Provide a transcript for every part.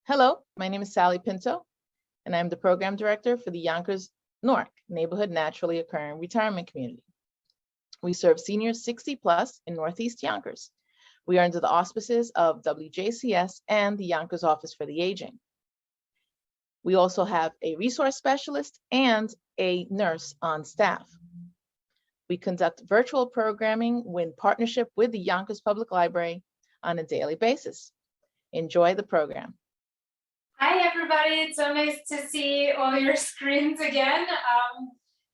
Hello, my name is Sally Pinto, and I'm the Program Director for the Yonkers NORC, Neighborhood Naturally Occurring Retirement Community. We serve seniors 60 plus in Northeast Yonkers. We are under the auspices of WJCS and the Yonkers Office for the Aging. We also have a resource specialist and a nurse on staff. We conduct virtual programming in partnership with the Yonkers Public Library on a daily basis. Enjoy the program. Hi, everybody. It's so nice to see all your screens again.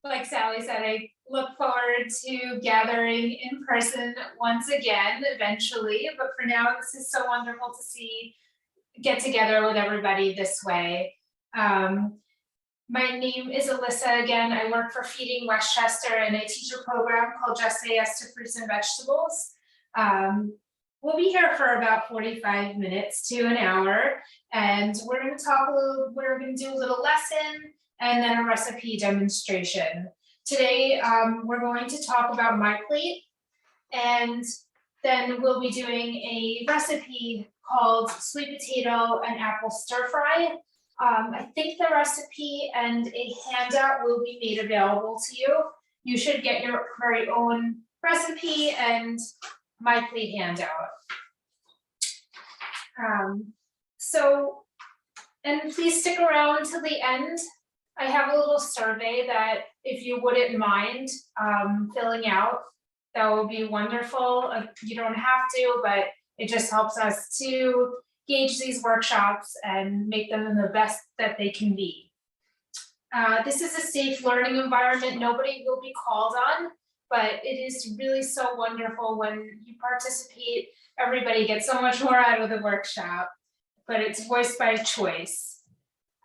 Like Sally said, I look forward to gathering in person once again, eventually. But for now, this is so wonderful to get together with everybody this way. My name is Alyssa. Again, I work for Feeding Westchester, and I teach a program called Just Say Yes to Fruits and Vegetables. We'll be here for about 45 minutes to an hour, and we're going to do a little lesson and then a recipe demonstration. Today, we're going to talk about my plate, and then we'll be doing a recipe called sweet potato and apple stir fry. I think the recipe and a handout will be made available to you. You should get your very own recipe and my plate handout. And please stick around till the end. I have a little survey that if you wouldn't mind filling out, that would be wonderful. You don't have to, but it just helps us to gauge these workshops and make them the best that they can be. This is a safe learning environment. Nobody will be called on, but it is really so wonderful when you participate. Everybody gets so much more out of the workshop, but it's voiced by choice.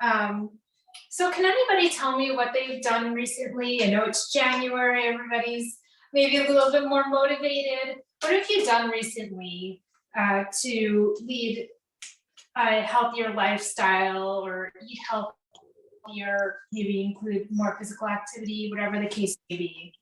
So can anybody tell me what they've done recently? I know it's January, everybody's maybe a little bit more motivated. What have you done recently to lead a healthier lifestyle or eat healthier, maybe include more physical activity, whatever the case may be?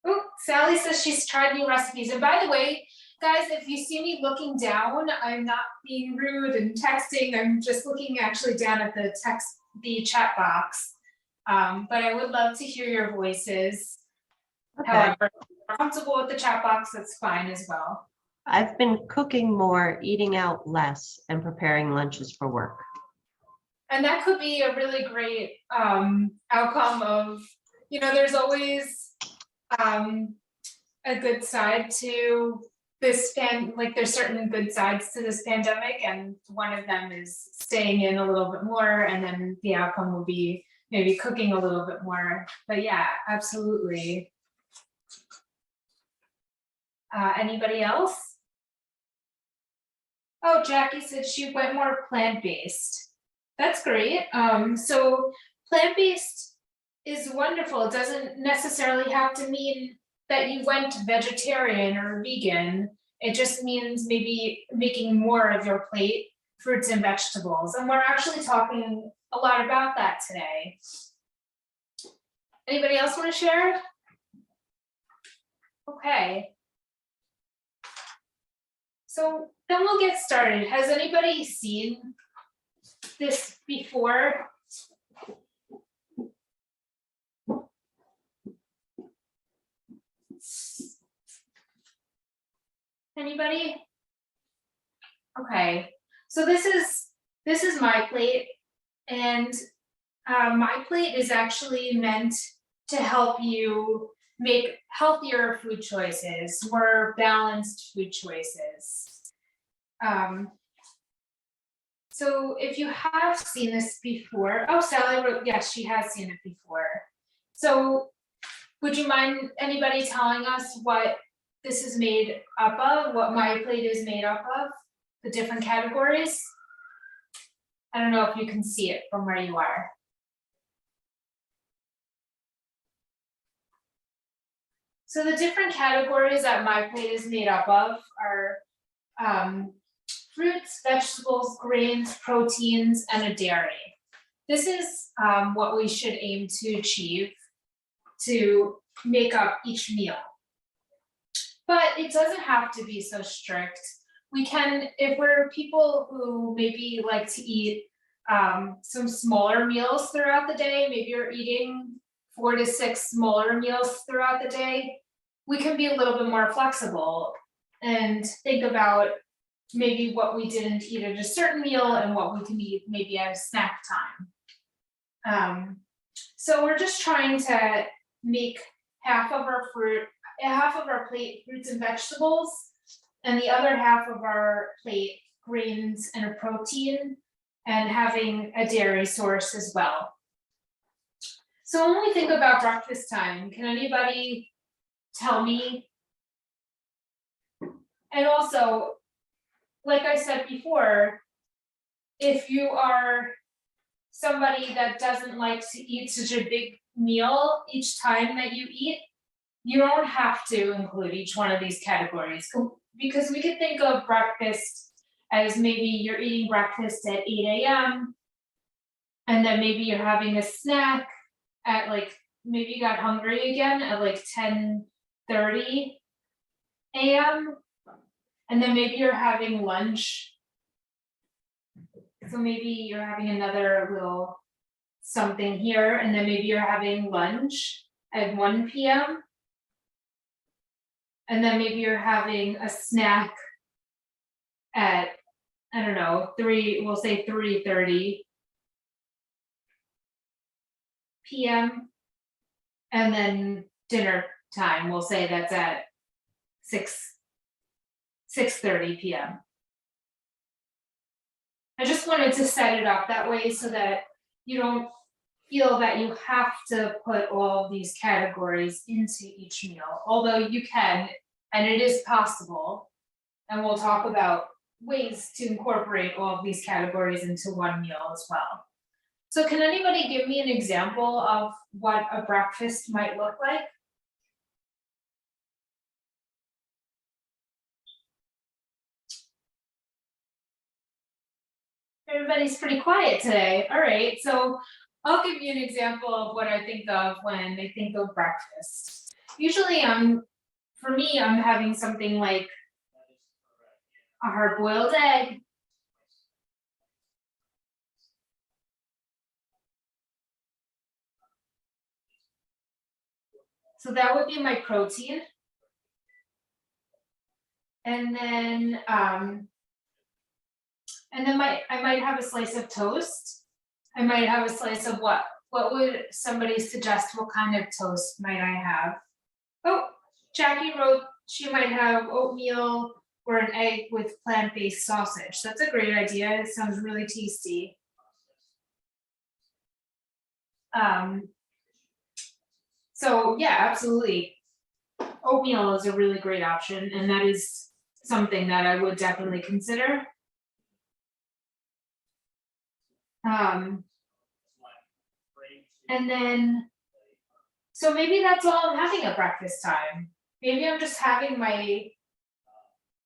Oh, Sally says she's tried new recipes. And by the way, guys, if you see me looking down, I'm not being rude and texting. I'm just looking actually down at the chat box. But I would love to hear your voices. Okay. However, if you're comfortable with the chat box, that's fine as well. I've been cooking more, eating out less, and preparing lunches for work. And that could be a really great outcome of, there's always a good side to this there's certain good sides to this pandemic, and one of them is staying in a little bit more, and then the outcome will be maybe cooking a little bit more. But yeah, absolutely. Anybody else? Oh, Jackie said she went more plant-based. That's great. So plant-based is wonderful. It doesn't necessarily have to mean that you went vegetarian or vegan. It just means maybe making more of your plate fruits and vegetables. And we're actually talking a lot about that today. Anybody else want to share? Okay. So then we'll get started. Has anybody seen this before? Anybody? Okay, so this is my plate, and my plate is actually meant to help you make healthier food choices, more balanced food choices. So if you have seen this before, oh, Sally wrote, yes, she has seen it before. So would you mind anybody telling us what this is made up of, what my plate is made up of, the different categories? I don't know if you can see it from where you are. So the different categories that my plate is made up of are fruits, vegetables, grains, proteins, and a dairy. This is what we should aim to achieve to make up each meal. But it doesn't have to be so strict. We can, if we're people who maybe like to eat some smaller meals throughout the day, maybe you're eating 4 to 6 smaller meals throughout the day, we can be a little bit more flexible and think about maybe what we didn't eat at a certain meal and what we can eat maybe at a snack time. So we're just trying to make half of our plate fruits and vegetables, and the other half of our plate grains and a protein, and having a dairy source as well. So when we think about breakfast time, can anybody tell me? And also, like I said before, if you are somebody that doesn't like to eat such a big meal each time that you eat, you don't have to include each one of these categories, because we could think of breakfast as maybe you're eating breakfast at 8 a.m. and then maybe you're having a snack at like, maybe you got hungry again at like 10:30 a.m. and then maybe you're having lunch. So maybe you're having another little something here, and then maybe you're having lunch at 1 p.m. And then maybe you're having a snack at, I don't know, we'll say 3:30 p.m. And then dinner time, we'll say that's at 6:30 p.m. I just wanted to set it up that way so that you don't feel that you have to put all of these categories into each meal, although you can, and it is possible. And we'll talk about ways to incorporate all of these categories into one meal as well. So can anybody give me an example of what a breakfast might look like? Everybody's pretty quiet today. All right, so I'll give you an example of what I think of when I think of breakfast. Usually for me, I'm having something like a hard-boiled egg, so that would be my protein. And then I might have a slice of toast. I might have a slice of what would somebody suggest? What kind of toast might I have? Oh, Jackie wrote she might have oatmeal or an egg with plant-based sausage. That's a great idea. It sounds really tasty. So yeah, absolutely. Oatmeal is a really great option, and that is something that I would definitely consider. And then, so maybe that's all I'm having at breakfast time. Maybe I'm just having my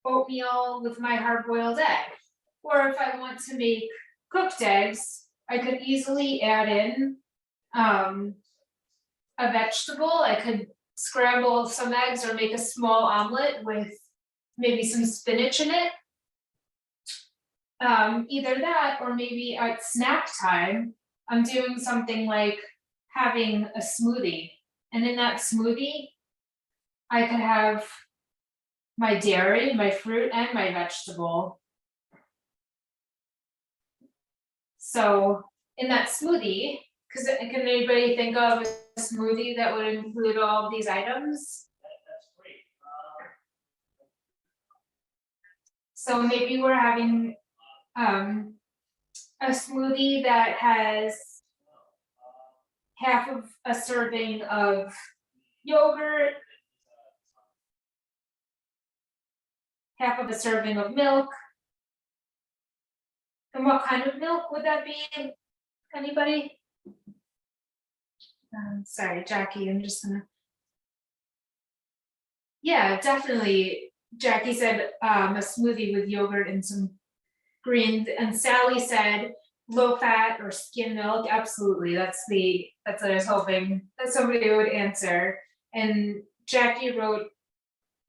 oatmeal with my hard-boiled egg. Or if I want to make cooked eggs, I could easily add in a vegetable. I could scramble some eggs or make a small omelet with maybe some spinach in it. Either that, or maybe at snack time, I'm doing something like having a smoothie. And in that smoothie, I could have my dairy, my fruit, and my vegetable. So in that smoothie, because can anybody think of a smoothie that would include all of these items? That's great. So maybe we're having a smoothie that has half of a serving of yogurt, half of a serving of milk. And what kind of milk would that be? Anybody? Sorry, Jackie, I'm just gonna. Yeah, definitely. Jackie said a smoothie with yogurt and some greens. And Sally said low fat or skim milk. Absolutely. That's what I was hoping that somebody would answer. And Jackie wrote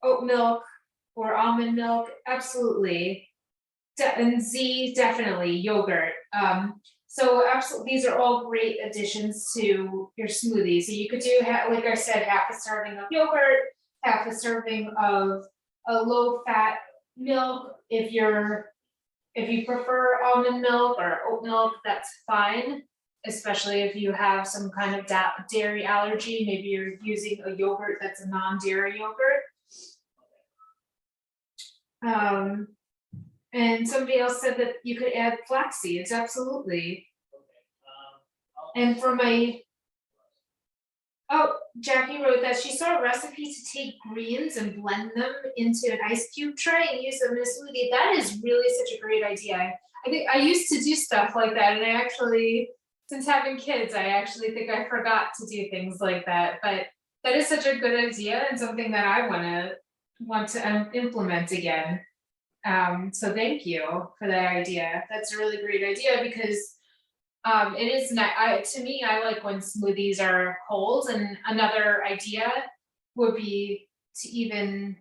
oat milk or almond milk. Absolutely. And Z, definitely yogurt. So absolutely, these are all great additions to your smoothie. So you could do, like I said, half a serving of yogurt, half a serving of a low fat milk. If you prefer almond milk or oat milk, that's fine. Especially if you have some kind of dairy allergy, maybe you're using a yogurt that's a non-dairy yogurt. And somebody else said that you could add flax seeds, absolutely. And for Jackie wrote that she saw a recipe to take greens and blend them into an ice cube tray and use them in a smoothie. That is really such a great idea. I think I used to do stuff like that, and I actually, since having kids, I actually think I forgot to do things like that. But that is such a good idea and something that I want to implement again. So thank you for that idea. That's a really great idea because it is not, to me, I like when smoothies are cold. And another idea would be to even,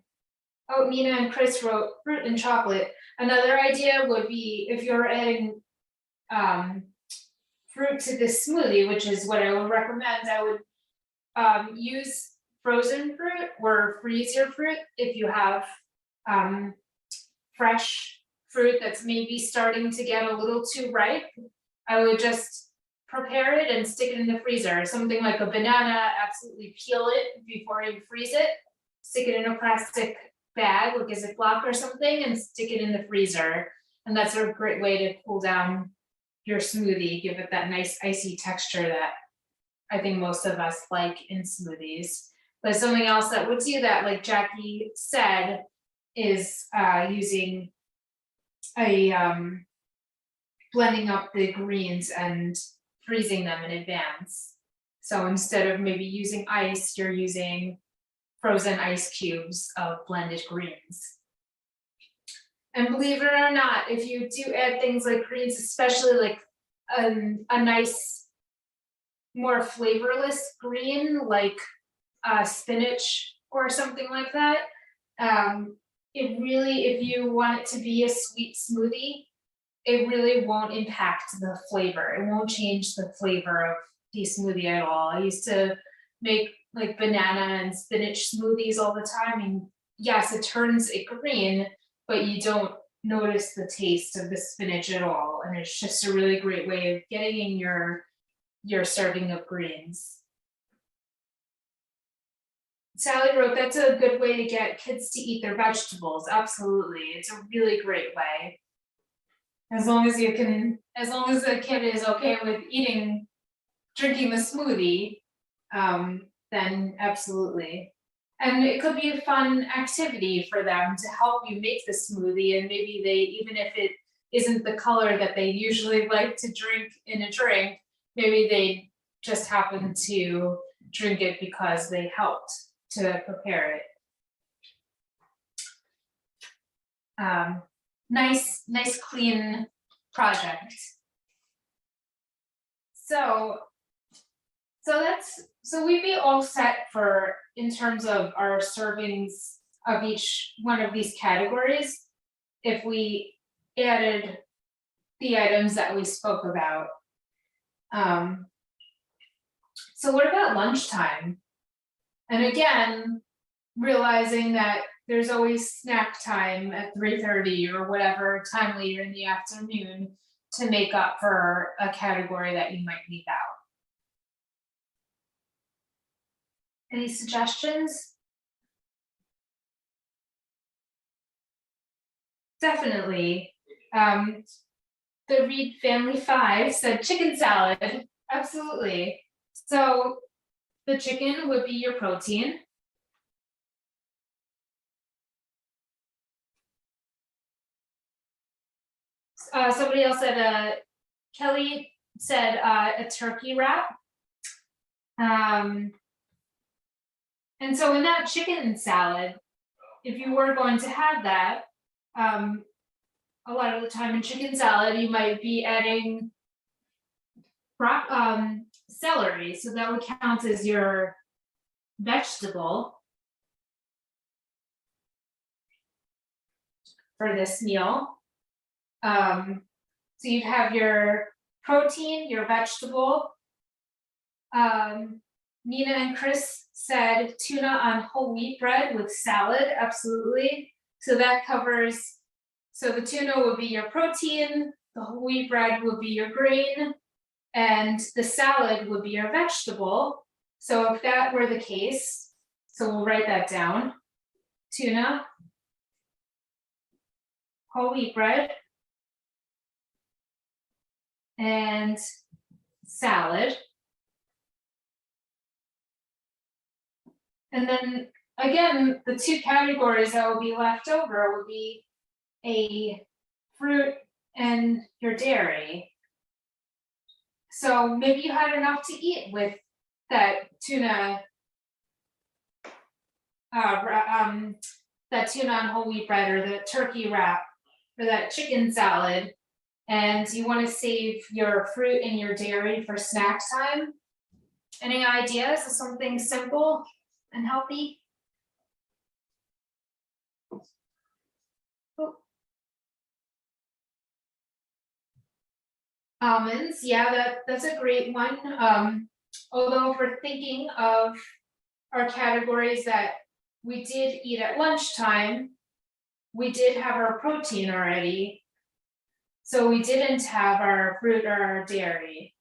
Nina and Chris wrote fruit and chocolate. Another idea would be if you're adding fruit to this smoothie, which is what I would recommend, I would use frozen fruit or freeze your fruit if you have fresh fruit that's maybe starting to get a little too ripe. I would just prepare it and stick it in the freezer. Something like a banana, absolutely peel it before you freeze it, stick it in a plastic bag, like a Ziploc or something, and stick it in the freezer. And that's a great way to cool down your smoothie, give it that nice icy texture that I think most of us like in smoothies. But something else that would do that, like Jackie said, is using blending up the greens and freezing them in advance. So instead of maybe using ice, you're using frozen ice cubes of blended greens. And believe it or not, if you do add things like greens, especially like a nice, more flavorless green, like spinach or something like that, it really, if you want it to be a sweet smoothie, it really won't impact the flavor. It won't change the flavor of the smoothie at all. I used to make like banana and spinach smoothies all the time. And yes, it turns it green, but you don't notice the taste of the spinach at all. And it's just a really great way of getting in your serving of greens. Sally wrote, that's a good way to get kids to eat their vegetables. Absolutely. It's a really great way. As long as the kid is okay with drinking the smoothie, then absolutely. And it could be a fun activity for them to help you make the smoothie, and maybe they, even if it isn't the color that they usually like to drink in a drink, maybe they just happen to drink it because they helped to prepare it. Nice clean project. So we'd be all set for, in terms of our servings of each one of these categories, if we added the items that we spoke about. So what about lunchtime? And again, realizing that there's always snack time at 3:30 or whatever time later in the afternoon to make up for a category that you might leave out. Any suggestions? Definitely. The Reed Family 5 said chicken salad. Absolutely. So the chicken would be your protein. Somebody else said, Kelly said a turkey wrap. And so in that chicken salad, if you were going to have that, a lot of the time in chicken salad, you might be adding celery, so that would count as your vegetable for this meal. So you'd have your protein, your vegetable. Nina and Chris said tuna on whole wheat bread with salad, absolutely. So that covers, so the tuna would be your protein, the whole wheat bread would be your grain, and the salad would be your vegetable. So if that were the case, so we'll write that down. Tuna, whole wheat bread, and salad. And then again, the two categories that will be left over would be a fruit and your dairy. So maybe you had enough to eat with that tuna, that tuna on whole wheat bread, or the turkey wrap, or that chicken salad, and you want to save your fruit and your dairy for snack time. Any ideas of something simple and healthy? Oh. Almonds, yeah, that's a great one. Although if we're thinking of our categories that we did eat at lunchtime, we did have our protein already. So we didn't have our fruit or our dairy.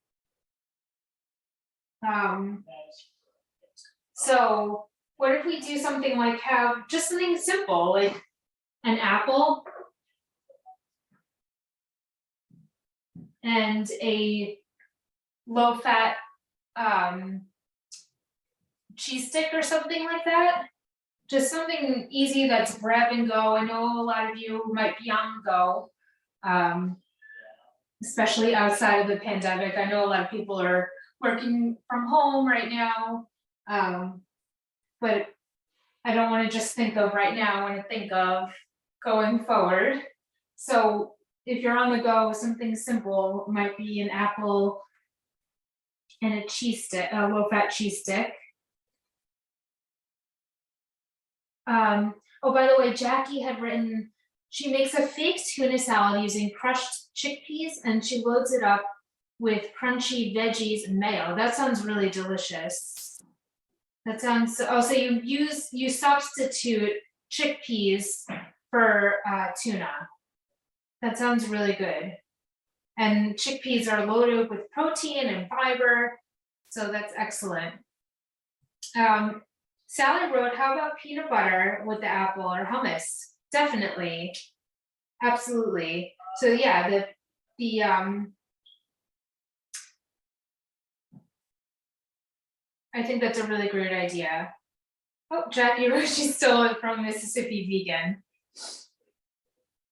So what if we do something like have just something simple, like an apple and a low-fat cheese stick or something like that? Just something easy that's grab and go. I know a lot of you might be on the go, especially outside of the pandemic. I know a lot of people are working from home right now, but I don't want to just think of right now, I want to think of going forward. So if you're on the go, something simple might be an apple and a cheese stick, a low-fat cheese stick. Oh, by the way, Jackie had written, she makes a fake tuna salad using crushed chickpeas, and she loads it up with crunchy veggies and mayo. That sounds really delicious. That sounds, oh, so you substitute chickpeas for tuna. That sounds really good. And chickpeas are loaded with protein and fiber, so that's excellent. Sally wrote, how about peanut butter with the apple or hummus? Definitely, absolutely. So yeah, I think that's a really great idea. Oh, Jackie wrote she's still from Mississippi vegan.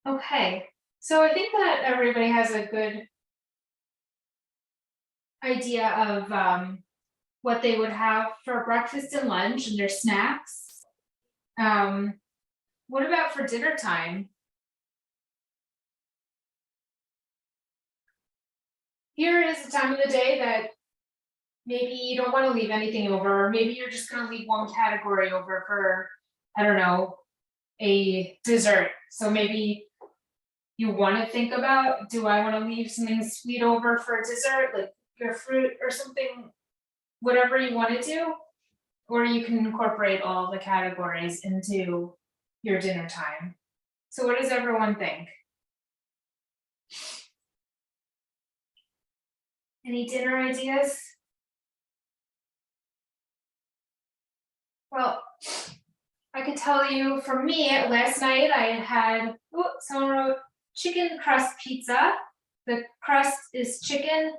Okay, so I think that everybody has a good idea of what they would have for breakfast and lunch and their snacks. What about for dinner time? Here is the time of the day that maybe you don't want to leave anything over, or maybe you're just going to leave one category over for, I don't know, a dessert. So maybe you want to think about, do I want to leave something sweet over for dessert, like your fruit or something, whatever you want to do, or you can incorporate all the categories into your dinner time. So what does everyone think? Any dinner ideas? Well, I could tell you, for me, last night I had, someone wrote chicken crust pizza. The crust is chicken,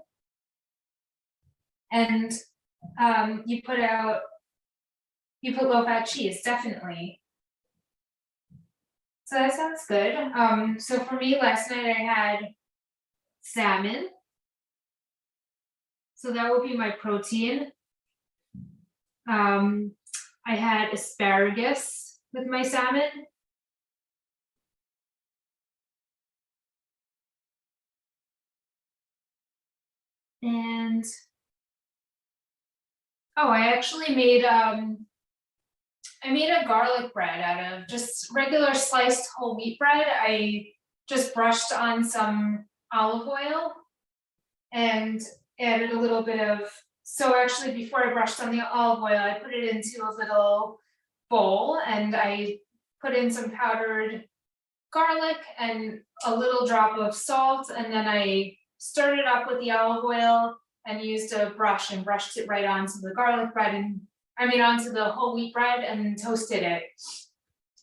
and you put low-fat cheese, definitely. So that sounds good. So for me, last night I had salmon. So that would be my protein. I had asparagus with my salmon. And oh, I actually made a garlic bread out of just regular sliced whole wheat bread. I just brushed on some olive oil and added a little bit of, so actually before I brushed on the olive oil, I put it into a little bowl and I put in some powdered garlic and a little drop of salt, and then I stirred it up with the olive oil and used a brush and brushed it right onto the garlic bread and onto the whole wheat bread and toasted it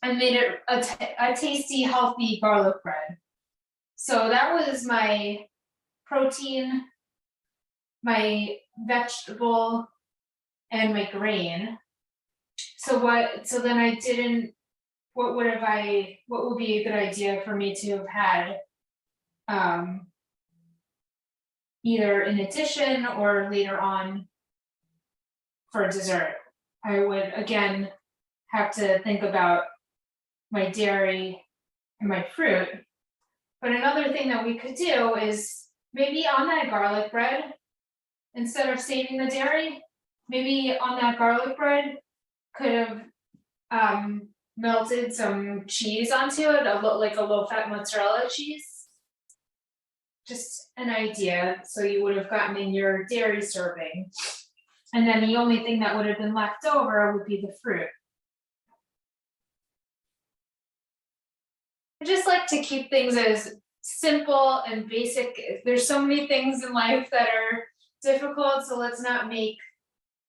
and made it a tasty, healthy garlic bread. So that was my protein, my vegetable, and my grain. So then I didn't, what would be a good idea for me to have had either in addition or later on for dessert? I would again have to think about my dairy and my fruit. But another thing that we could do is maybe on that garlic bread, instead of saving the dairy, maybe on that garlic bread could have melted some cheese onto it, like a low-fat mozzarella cheese. Just an idea, so you would have gotten in your dairy serving. And then the only thing that would have been left over would be the fruit. I just like to keep things as simple and basic. There's so many things in life that are difficult, so let's not make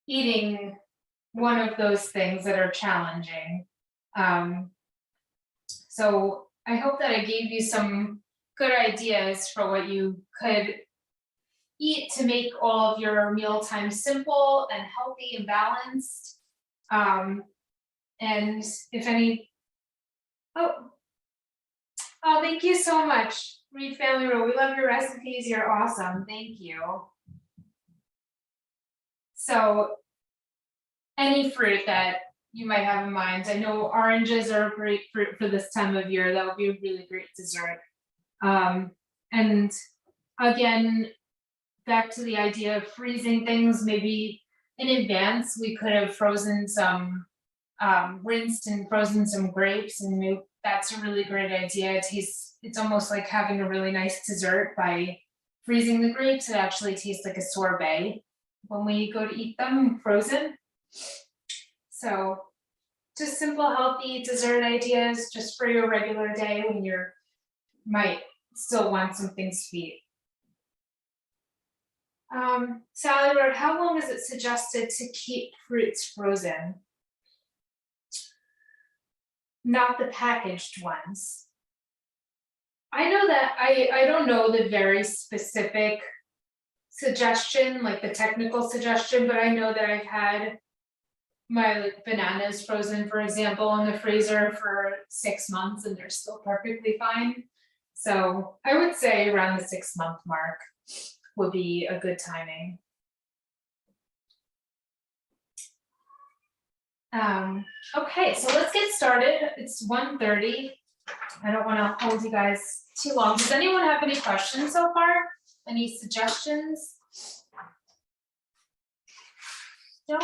eating one of those things that are challenging. So I hope that I gave you some good ideas for what you could eat to make all of your mealtime simple and healthy and balanced. And if any, oh, thank you so much, Reed Family Row. We love your recipes. You're awesome. Thank you. So any fruit that you might have in mind. I know oranges are a great fruit for this time of year. That would be a really great dessert. And again, back to the idea of freezing things, maybe in advance, we could have frozen some, rinsed and frozen some grapes, and maybe that's a really great idea. It's almost like having a really nice dessert by freezing the grapes. It actually tastes like a sorbet when we go to eat them frozen. So just simple, healthy dessert ideas just for your regular day when you might still want something sweet. Sally wrote, how long is it suggested to keep fruits frozen? Not the packaged ones. I know that I don't know the very specific suggestion, like the technical suggestion, but I know that I've had my bananas frozen, for example, in the freezer for 6 months and they're still perfectly fine. So I would say around the 6-month mark would be a good timing. Okay, so let's get started. It's 1:30. I don't want to hold you guys too long. Does anyone have any questions so far? Any suggestions? No?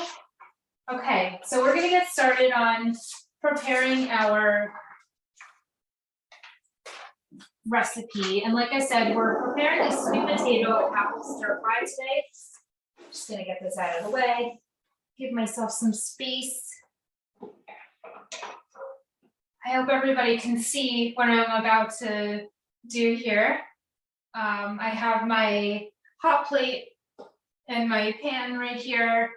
Okay, so we're gonna get started on preparing our recipe. And like I said, we're preparing a sweet potato and apple stir fry today. Just gonna get this out of the way. Give myself some space. I hope everybody can see what I'm about to do here. I have my hot plate and my pan right here.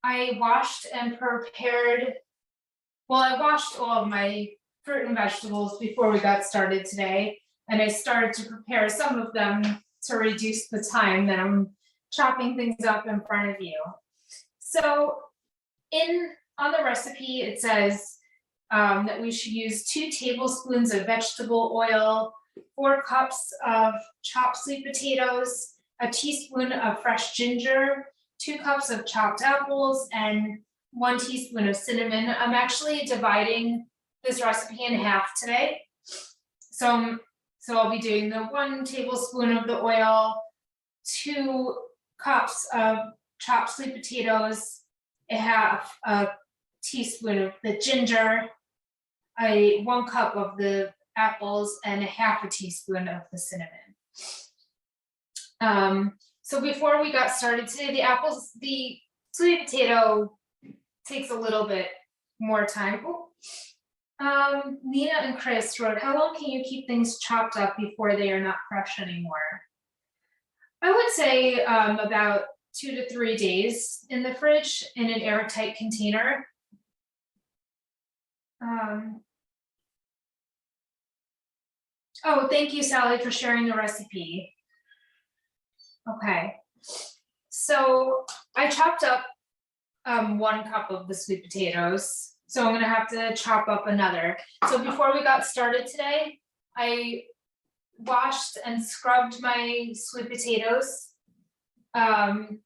I washed and prepared, well, I washed all of my fruit and vegetables before we got started today, and I started to prepare some of them to reduce the time that I'm chopping things up in front of you. So on the recipe, it says that we should use 2 tablespoons of vegetable oil, 4 cups of chopped sweet potatoes, a teaspoon of fresh ginger, 2 cups of chopped apples, and 1 teaspoon of cinnamon. I'm actually dividing this recipe in half today. So I'll be doing the 1 tablespoon of the oil, 2 cups of chopped sweet potatoes, a half a teaspoon of the ginger, 1 cup of the apples, and a half a teaspoon of the cinnamon. So before we got started today, the sweet potato takes a little bit more time. Nina and Chris wrote, how long can you keep things chopped up before they are not fresh anymore? I would say about 2 to 3 days in the fridge in an airtight container. Oh, thank you, Sally, for sharing the recipe. Okay, so I chopped up 1 cup of the sweet potatoes. So I'm gonna have to chop up another. So before we got started today, I washed and scrubbed my sweet potatoes. And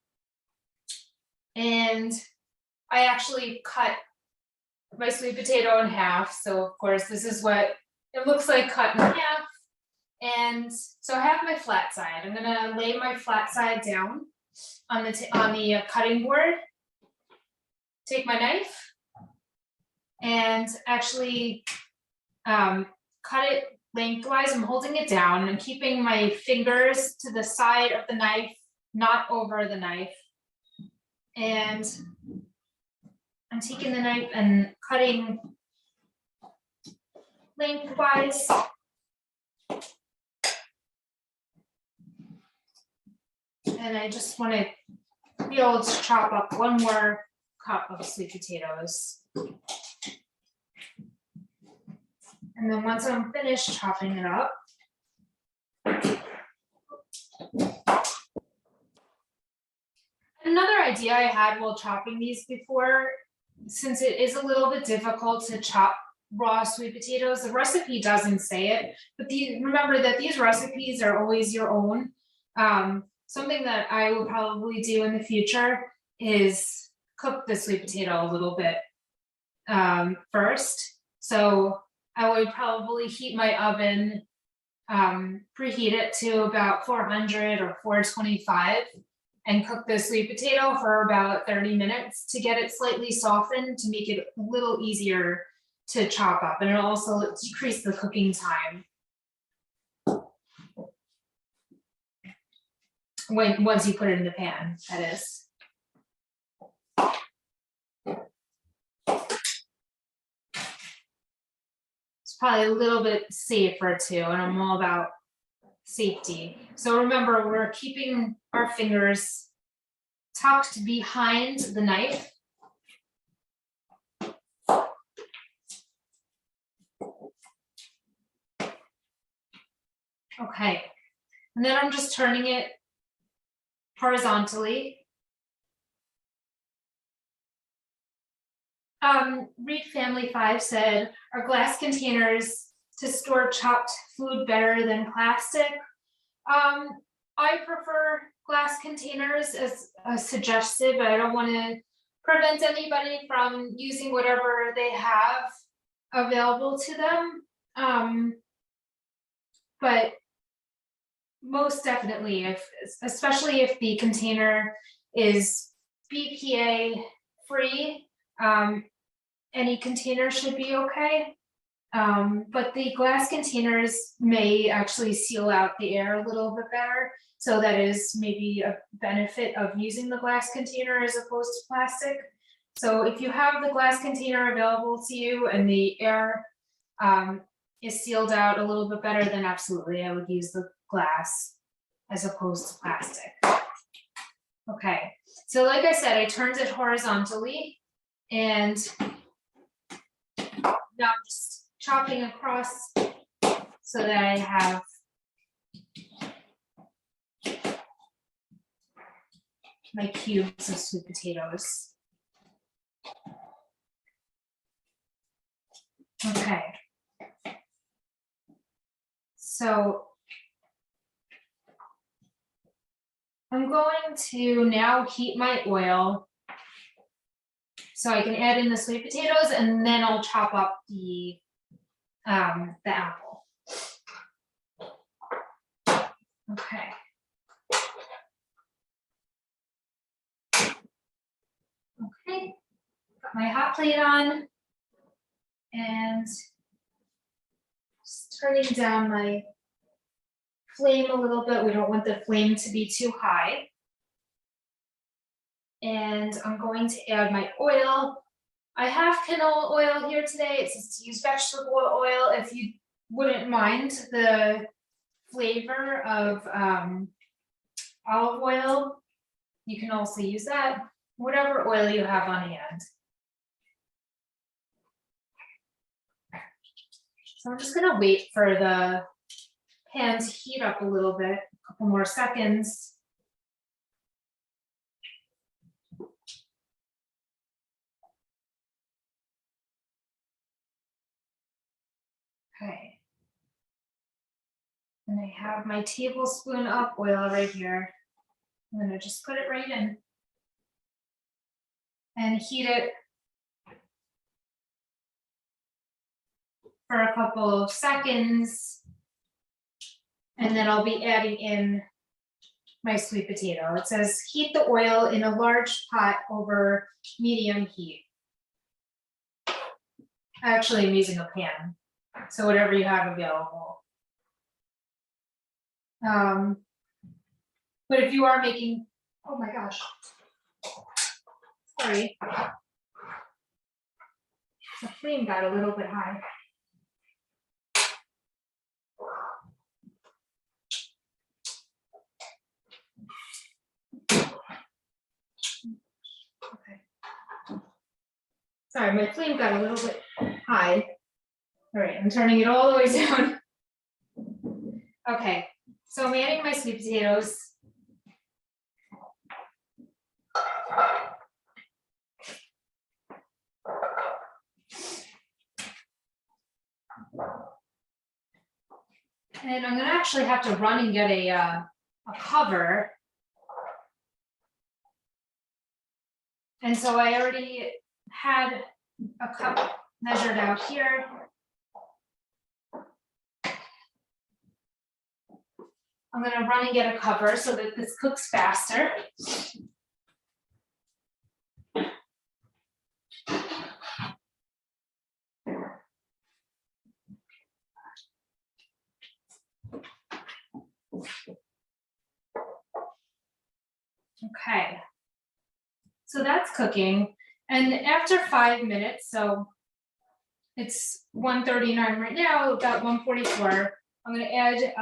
I actually cut my sweet potato in half. So of course, this is what it looks like cut in half. And so I have my flat side. I'm gonna lay my flat side down on the cutting board. Take my knife and actually cut it lengthwise. I'm holding it down and keeping my fingers to the side of the knife, not over the knife. And I'm taking the knife and cutting lengthwise. And I just want to be able to chop up 1 more cup of sweet potatoes. And then once I'm finished chopping it up, another idea I had while chopping these before, since it is a little bit difficult to chop raw sweet potatoes, the recipe doesn't say it, but remember that these recipes are always your own. Something that I will probably do in the future is cook the sweet potato a little bit first. So I would probably heat my oven, preheat it to about 400 or 425 and cook the sweet potato for about 30 minutes to get it slightly softened to make it a little easier to chop up, and it'll also decrease the cooking time once you put it in the pan, that is. It's probably a little bit safer too, and I'm all about safety. So remember, we're keeping our fingers tucked behind the knife. Okay, and then I'm just turning it horizontally. Reed Family 5 said, are glass containers to store chopped food better than plastic? I prefer glass containers as suggested, but I don't want to prevent anybody from using whatever they have available to them. But most definitely, especially if the container is BPA free, any container should be okay. But the glass containers may actually seal out the air a little bit better. So that is maybe a benefit of using the glass container as opposed to plastic. So if you have the glass container available to you and the air is sealed out a little bit better, then absolutely I would use the glass as opposed to plastic. Okay, so like I said, I turned it horizontally, and now I'm just chopping across so that I have my cubes of sweet potatoes. Okay. So I'm going to now heat my oil so I can add in the sweet potatoes, and then I'll chop up the apple. Okay. my hot plate on and just turning down my flame a little bit. We don't want the flame to be too high. And I'm going to add my oil. I have canola oil here today. It says to use vegetable oil if you wouldn't mind the flavor of olive oil. You can also use that, whatever oil you have on hand. So I'm just gonna wait for the pan to heat up a little bit, a couple more seconds. Okay. And I have my tablespoon of oil right here. I'm gonna just put it right in and heat it for a couple of seconds. And then I'll be adding in my sweet potato. It says heat the oil in a large pot over medium heat. Actually, I'm using a pan, so whatever you have available. But if you are making, oh my gosh, sorry. The flame got a little bit high. Okay. Sorry, my flame got a little bit high. All right, I'm turning it all the way down. Okay, so I'm adding my sweet potatoes. And I'm gonna actually have to run and get a cover. And so I already had a cup measured out here. I'm gonna run and get a cover so that this cooks faster. Okay, so that's cooking, and after 5 minutes, so it's 1:39 right now, about 1:44, I'm gonna add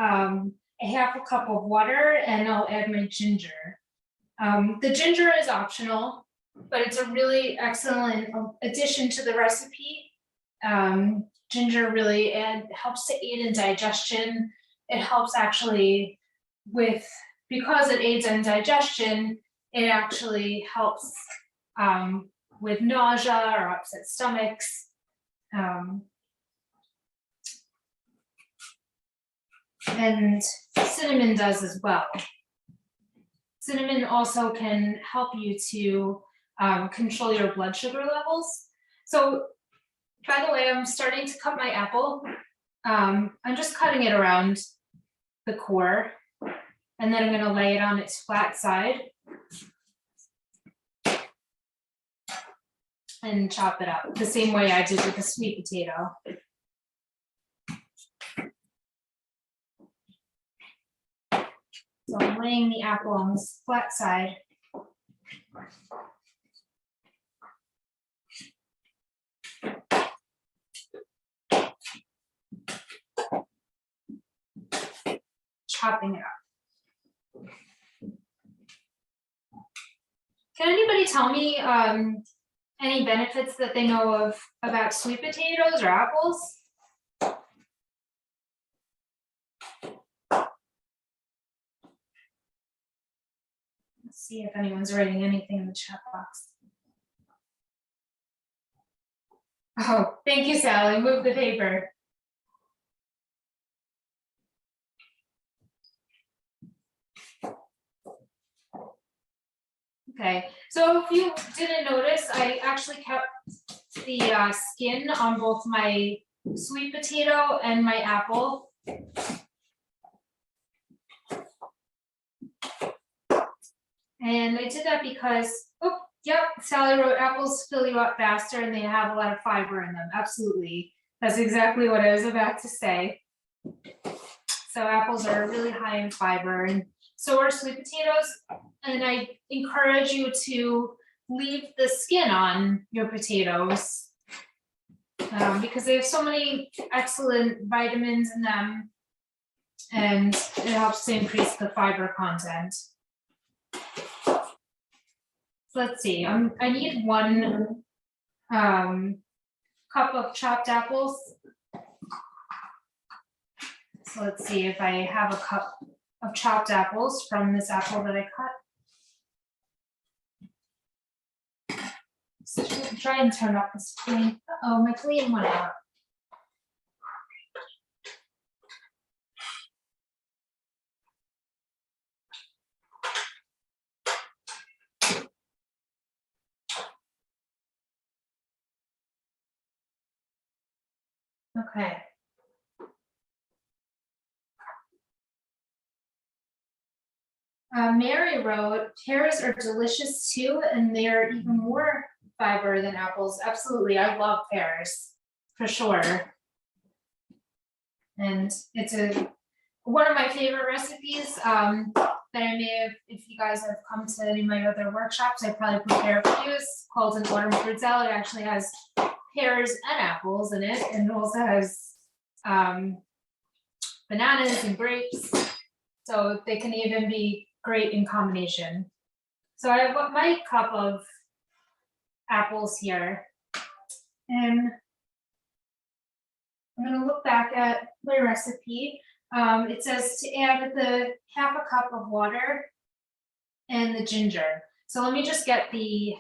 a half a cup of water and I'll add my ginger. The ginger is optional, but it's a really excellent addition to the recipe. Ginger really helps to aid in digestion. It helps actually with, because it aids in digestion, it actually helps with nausea or upset stomachs. And cinnamon does as well. Cinnamon also can help you to control your blood sugar levels. So, by the way, I'm starting to cut my apple. I'm just cutting it around the core, and then I'm going to lay it on its flat side and chop it up the same way I did with the sweet potato. So I'm laying the apple on this flat side. Chopping it up. Can anybody tell me any benefits that they know of about sweet potatoes or apples? Let's see if anyone's writing anything in the chat box. Oh, thank you, Sally. Move the paper. Okay, so if you didn't notice, I actually kept the skin on both my sweet potato and my apple. And I did that because, oh, Yep, Sally wrote apples fill you up faster and they have a lot of fiber in them. Absolutely. That's exactly what I was about to say. So apples are really high in fiber, and so are sweet potatoes. And I encourage you to leave the skin on your potatoes because they have so many excellent vitamins in them, and it helps to increase the fiber content. So let's see, I need 1 cup of chopped apples. So let's see if I have a cup of chopped apples from this apple that I cut. So try and turn off this flame. Uh-oh, my flame went out. Okay. Mary wrote, pears are delicious too, and they're even more fiber than apples. Absolutely, I love pears, for sure. And it's one of my favorite recipes that I may have, if you guys have come to any of my other workshops, I probably prepare for you. It's called an autumn fruit salad. It actually has pears and apples in it, and it also has bananas and grapes. So they can even be great in combination. So I have my cup of apples here, and I'm going to look back at my recipe. It says to add the half a cup of water and the ginger. So let me just get the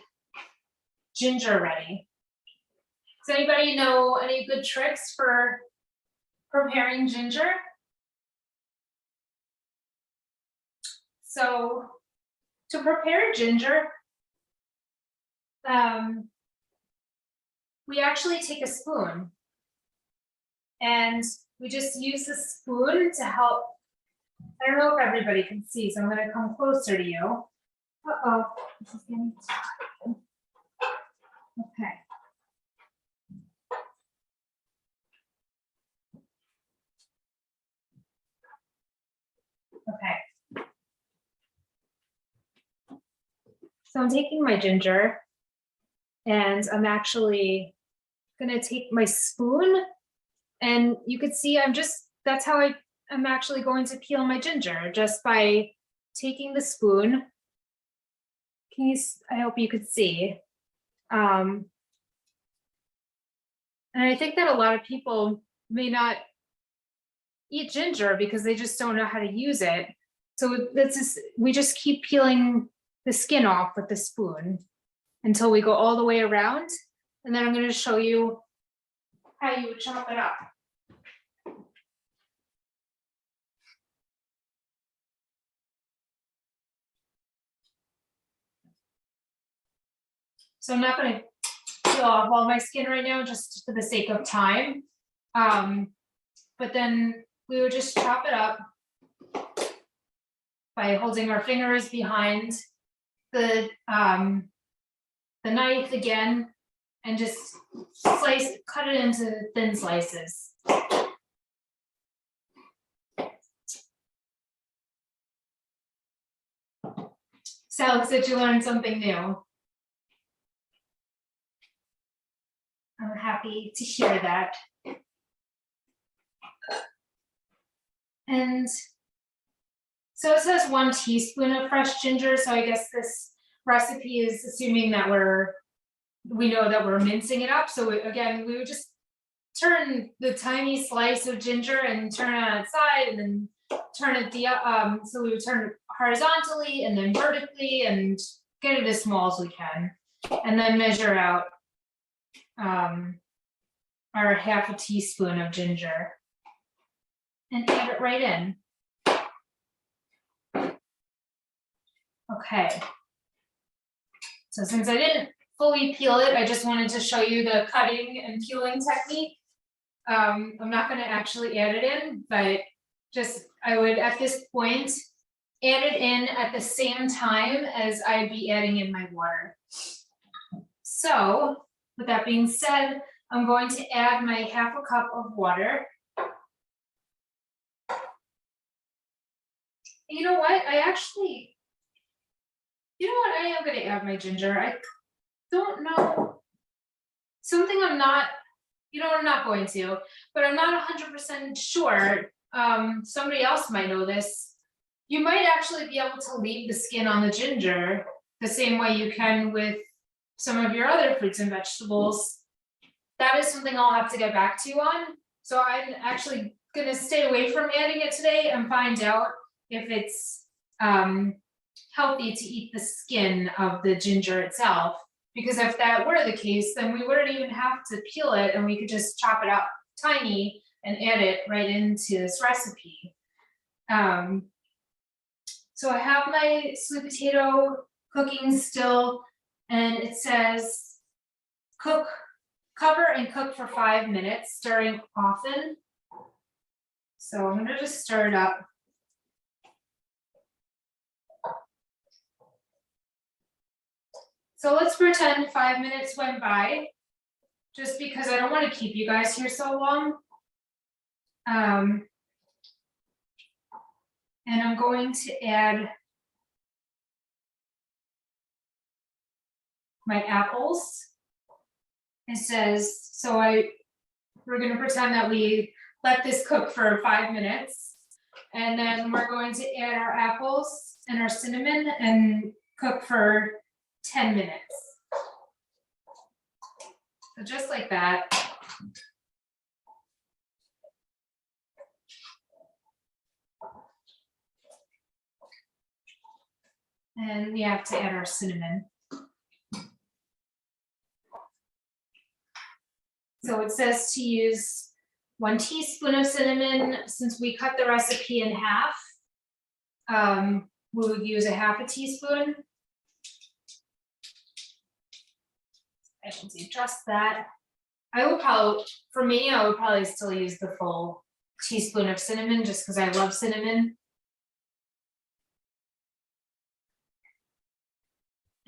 ginger ready. Does anybody know any good tricks for preparing ginger? So to prepare ginger, we actually take a spoon and we just use the spoon to help. I don't know if everybody can see, so I'm going to come closer to you. Uh-oh, this is getting too. Okay. Okay. So I'm taking my ginger and I'm actually going to take my spoon, and you could see that's how I'm actually going to peel my ginger, just by taking the spoon. I hope you could see. And I think that a lot of people may not eat ginger because they just don't know how to use it. So we just keep peeling the skin off with the spoon until we go all the way around. And then I'm going to show you how you would chop it up. So I'm not going to peel off all my skin right now, just for the sake of time. But then we would just chop it up by holding our fingers behind the knife again, and just cut it into thin slices. Sally said you learned something new. I'm happy to hear that. And so it says 1 teaspoon of fresh ginger. So I guess this recipe is assuming that we know that we're mincing it up. So again, we would just turn the tiny slice of ginger and turn it on its side, and then turn it so we would turn it horizontally and then vertically and get it as small as we can, and then measure out our half a teaspoon of ginger and add it right in. Okay. So since I didn't fully peel it, I just wanted to show you the cutting and peeling technique. I'm not going to actually add it in, but I would at this point added in at the same time as I'd be adding in my water. So with that being said, I'm going to add my 1/2 cup of water. You know what? I am going to add my ginger. I don't know. Something I'm not going to, but I'm not 100% sure. Somebody else might know this. You might actually be able to leave the skin on the ginger the same way you can with some of your other fruits and vegetables. That is something I'll have to get back to you on. So I'm actually going to stay away from adding it today and find out if it's healthy to eat the skin of the ginger itself. Because if that were the case, then we wouldn't even have to peel it and we could just chop it up tiny and add it right into this recipe. So I have my sweet potato cooking still, and it says cover and cook for 5 minutes, stirring often. So I'm gonna just stir it up. So let's pretend 5 minutes went by, just because I don't want to keep you guys here so long. And I'm going to add my apples. It says, we're going to pretend that we let this cook for 5 minutes. And then we're going to add our apples and our cinnamon and cook for 10 minutes. So just like that. And we have to add our cinnamon. So it says to use 1 teaspoon of cinnamon. Since we cut the recipe in half, we would use 1/2 teaspoon. I should adjust that. I would probably still use the full teaspoon of cinnamon just because I love cinnamon.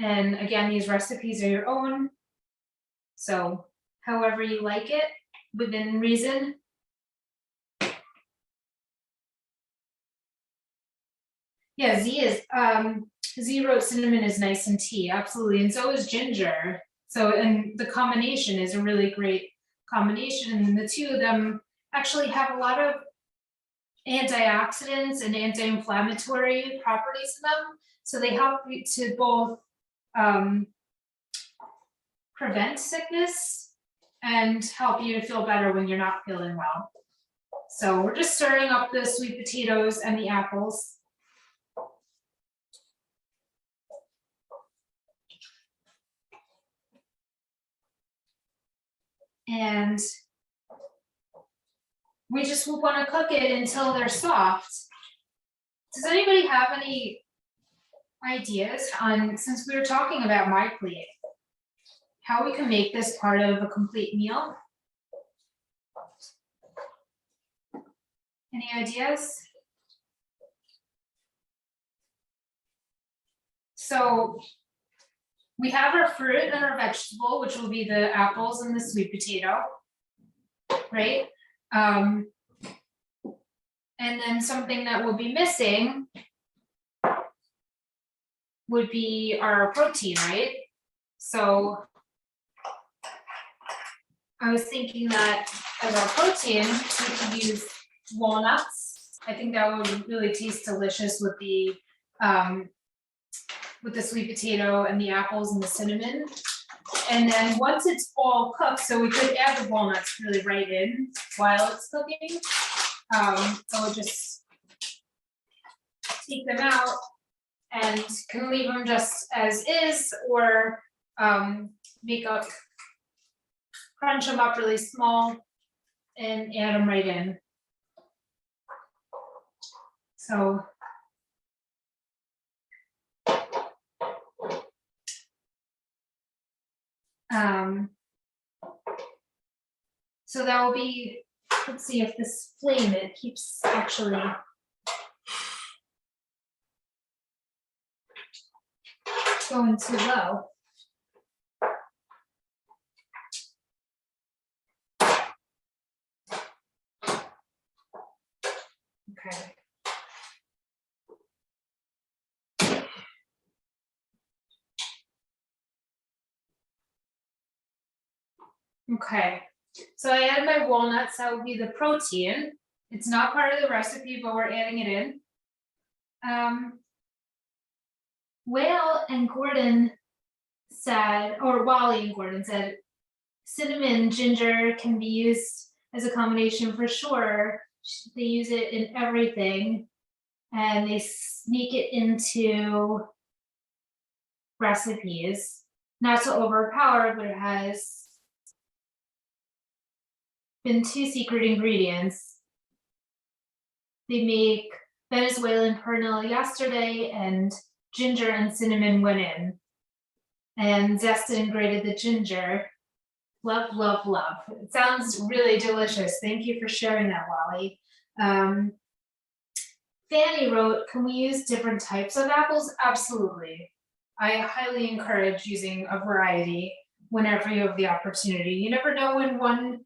And again, these recipes are your own. So however you like it, within reason. Yeah, Z wrote cinnamon is nice in tea, absolutely, and so is ginger. So, and the combination is a really great combination, and the two of them actually have a lot of antioxidants and anti-inflammatory properties in them. So they help you to both prevent sickness and help you to feel better when you're not feeling well. So we're just stirring up the sweet potatoes and the apples. And we just want to cook it until they're soft. Does anybody have any ideas on, since we were talking about my plate, how we can make this part of a complete meal? Any ideas? So we have our fruit and our vegetable, which will be the apples and the sweet potato, right? And then something that will be missing would be our protein, right? So I was thinking that as our protein, we could use walnuts. I think that would really taste delicious with the sweet potato and the apples and the cinnamon. And then once it's all cooked, so we could add the walnuts really right in while it's cooking. So we'll just take them out and can leave them just as is, or crunch them up really small and add them right in. So so that will be, let's see if this flame, it keeps actually going too low. Okay. Okay, so I added my walnuts, that would be the protein. It's not part of the recipe, but we're adding it in. Whale and Gordon said, or Wally and Gordon said, cinnamon, ginger can be used as a combination for sure. They use it in everything and they sneak it into recipes, not to overpower, but it has been 2 secret ingredients. They make Venezuelan pernil yesterday and ginger and cinnamon went in. And zested and grated the ginger. Love, love, love. It sounds really delicious. Thank you for sharing that, Wally. Fanny wrote, can we use different types of apples? Absolutely. I highly encourage using a variety whenever you have the opportunity. You never know when one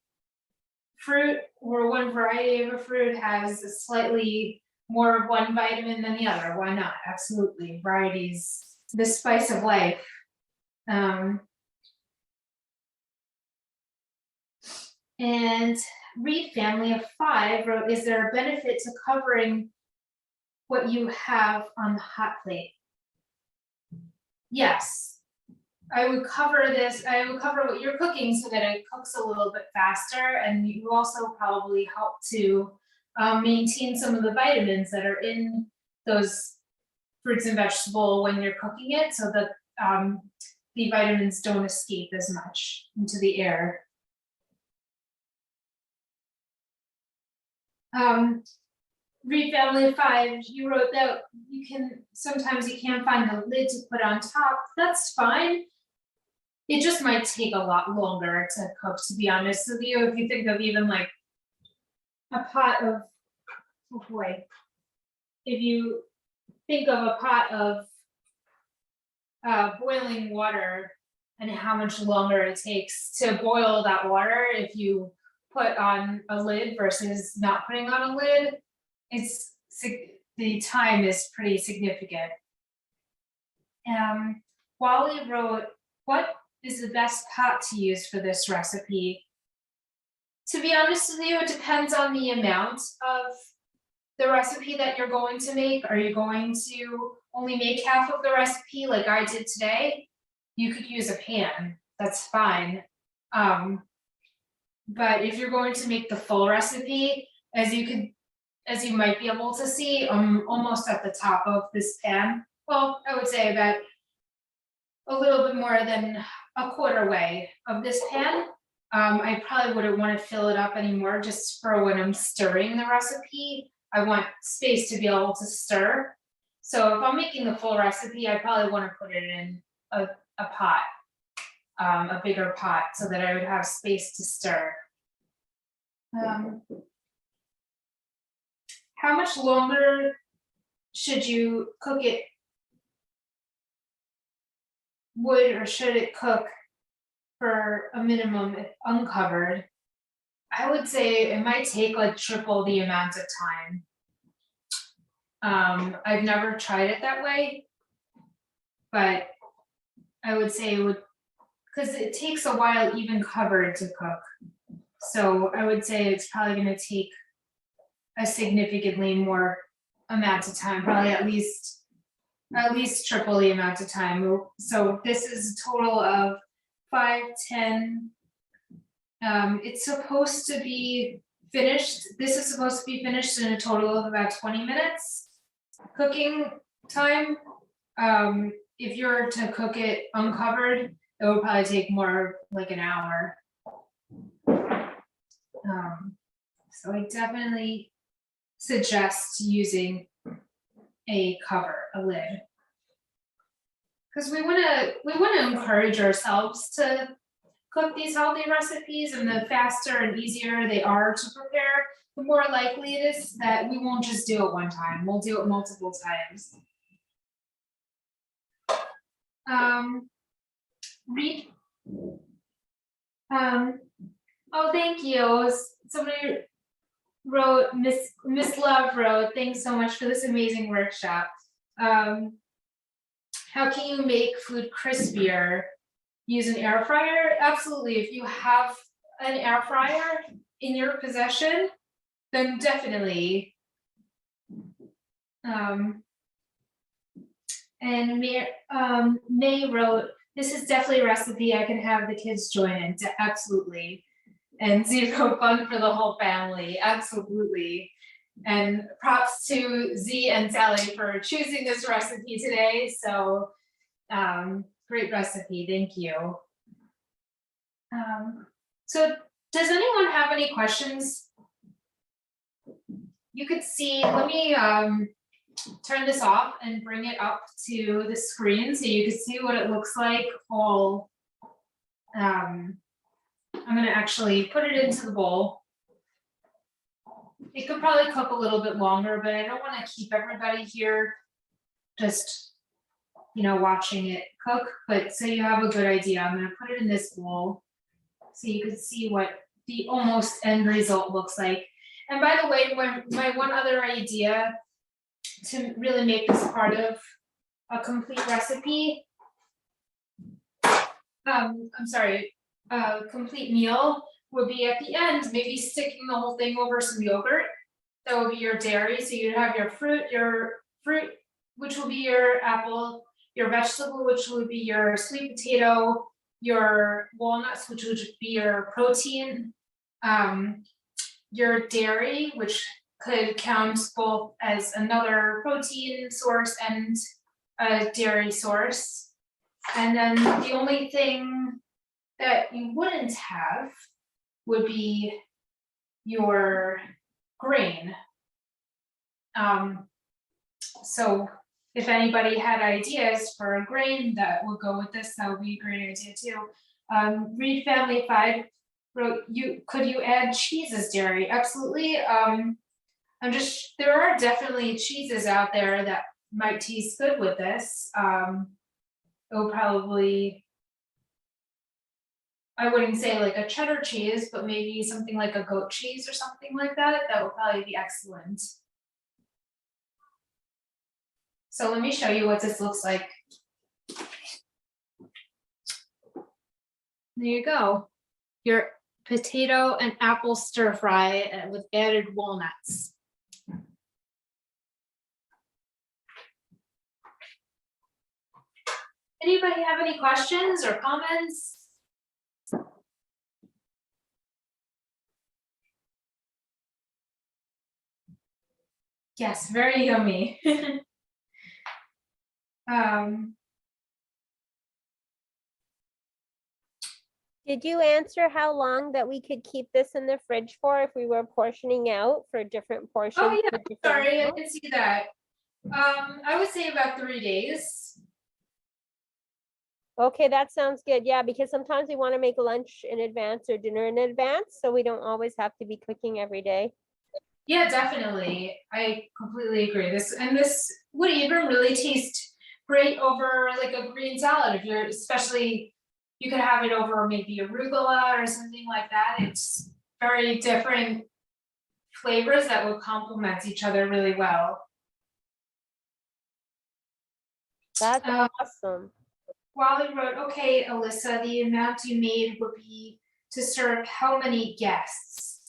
fruit or one variety of a fruit has a slightly more of one vitamin than the other. Why not? Absolutely. Varieties, the spice of life. And Reed Family of 5 wrote, is there a benefit to covering what you have on the hot plate? Yes. I would cover this, I would cover what you're cooking so that it cooks a little bit faster, and you also probably help to maintain some of the vitamins that are in those fruits and vegetables when you're cooking it, so that the vitamins don't escape as much into the air. Reed Family of 5, you wrote that sometimes you can't find a lid to put on top. That's fine. It just might take a lot longer to cook, to be honest with you. If you think of even like a pot of, oh boy, if you think of a pot of boiling water and how much longer it takes to boil that water if you put on a lid versus not putting on a lid, the time is pretty significant. Wally wrote, what is the best pot to use for this recipe? To be honest with you, it depends on the amount of the recipe that you're going to make. Are you going to only make half of the recipe like I did today? You could use a pan, that's fine. But if you're going to make the full recipe, as you might be able to see, almost at the top of this pan, well, I would say about a little bit more than a quarter way of this pan. I probably wouldn't want to fill it up anymore just for when I'm stirring the recipe. I want space to be able to stir. So if I'm making the full recipe, I probably want to put it in a pot, a bigger pot, so that I would have space to stir. How much longer should you cook it? Would or should it cook for a minimum if uncovered? I would say it might take like triple the amount of time. I've never tried it that way, but I would say it would, because it takes a while even covered to cook. So I would say it's probably going to take a significantly more amount of time, probably at least triple the amount of time. So this is a total of 5, 10. It's supposed to be finished. This is supposed to be finished in a total of about 20 minutes cooking time. If you're to cook it uncovered, it would probably take more like an hour. So I definitely suggest using a cover, a lid, because we want to encourage ourselves to cook these healthy recipes, and the faster and easier they are to prepare, the more likely it is that we won't just do it one time. We'll do it multiple times. Read. Oh, thank you. Somebody wrote, Miss Love wrote, thanks so much for this amazing workshop. How can you make food crispier? Use an air fryer? Absolutely. If you have an air fryer in your possession, then definitely. And May wrote, this is definitely a recipe I can have the kids join in. Absolutely. And zero fun for the whole family. Absolutely. And props to Z and Sally for choosing this recipe today. So great recipe, thank you. So does anyone have any questions? You could see, let me turn this off and bring it up to the screen so you can see what it looks like all. I'm gonna actually put it into the bowl. It could probably cook a little bit longer, but I don't want to keep everybody here just, you know, watching it cook. But so you have a good idea, I'm going to put it in this bowl so you can see what the almost end result looks like. And by the way, my one other idea to really make this part of a complete recipe, complete meal would be at the end, maybe sticking the whole thing over some yogurt. That would be your dairy. So you'd have your fruit, which will be your apple, your vegetable, which would be your sweet potato, your walnuts, which would be your protein, your dairy, which could count both as another protein source and a dairy source. And then the only thing that you wouldn't have would be your grain. So if anybody had ideas for a grain that would go with this, that would be a great idea too. Reed Family 5 wrote, could you add cheese as dairy? Absolutely. There are definitely cheeses out there that might taste good with this. It will probably, I wouldn't say like a cheddar cheese, but maybe something like a goat cheese or something like that. That would probably be excellent. So let me show you what this looks like. There you go. Your potato and apple stir fry with added walnuts. Anybody have any questions or comments? Yes, very yummy. Did you answer how long that we could keep this in the fridge for if we were portioning out for different portions? Oh yeah, for different sorry, I meals? didn't see that. I would say about 3 days. Okay, that sounds good. Yeah, because sometimes we want to make lunch in advance or dinner in advance, so we don't always have to be cooking every day. Yeah, definitely. I completely agree. This would even really taste great over like a green salad. If you're especially, you could have it over maybe arugula or something like that. It's very different flavors that would complement each other really well. That's awesome. Wally wrote, okay, Alyssa, the amount you made would be to serve how many guests?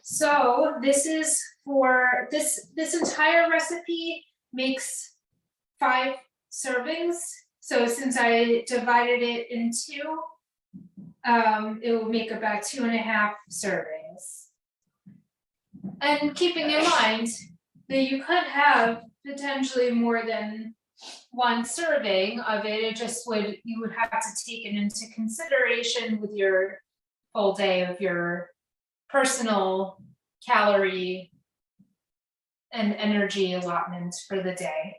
So this is for this entire recipe makes 5 servings. So since I divided it in 2, it will make about 2.5 servings. And keeping in mind that you could have potentially more than 1 serving of it, it just you would have to take it into consideration with your full day of your personal calorie and energy allotment for the day.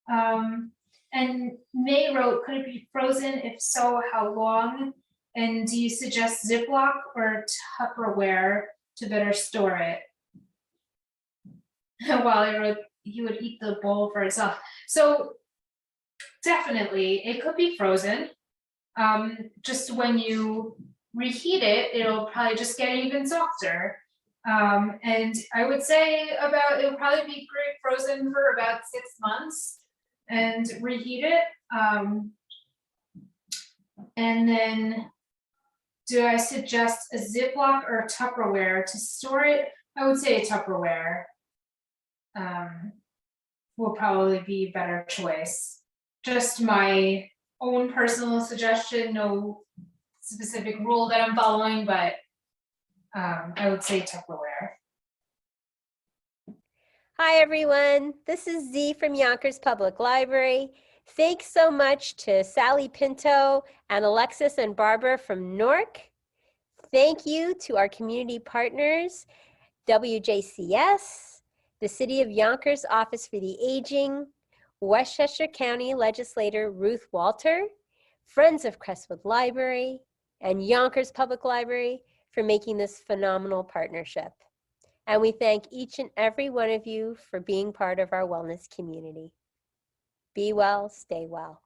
And May wrote, could it be frozen? If so, how long? And do you suggest Ziploc or Tupperware to better store it? Wally wrote, he would eat the bowl for itself. So definitely, it could be frozen. Just when you reheat it, it'll probably just get even softer. And I would say it'll probably be great frozen for about 6 months and reheat it. And then do I suggest a Ziploc or Tupperware to store it? I would say a Tupperware will probably be a better choice. Just my own personal suggestion, no specific rule that I'm following, but I would say Tupperware. Hi, everyone. This is Z from Yonkers Public Library. Thanks so much to Sally Pinto and Alexis and Barbara from NORC. Thank you to our community partners, WJCS, the City of Yonkers Office for the Aging, Westchester County Legislator Ruth Walter, Friends of Crestwood Library, and Yonkers Public Library for making this phenomenal partnership. And we thank each and every one of you for being part of our wellness community. Be well, stay well.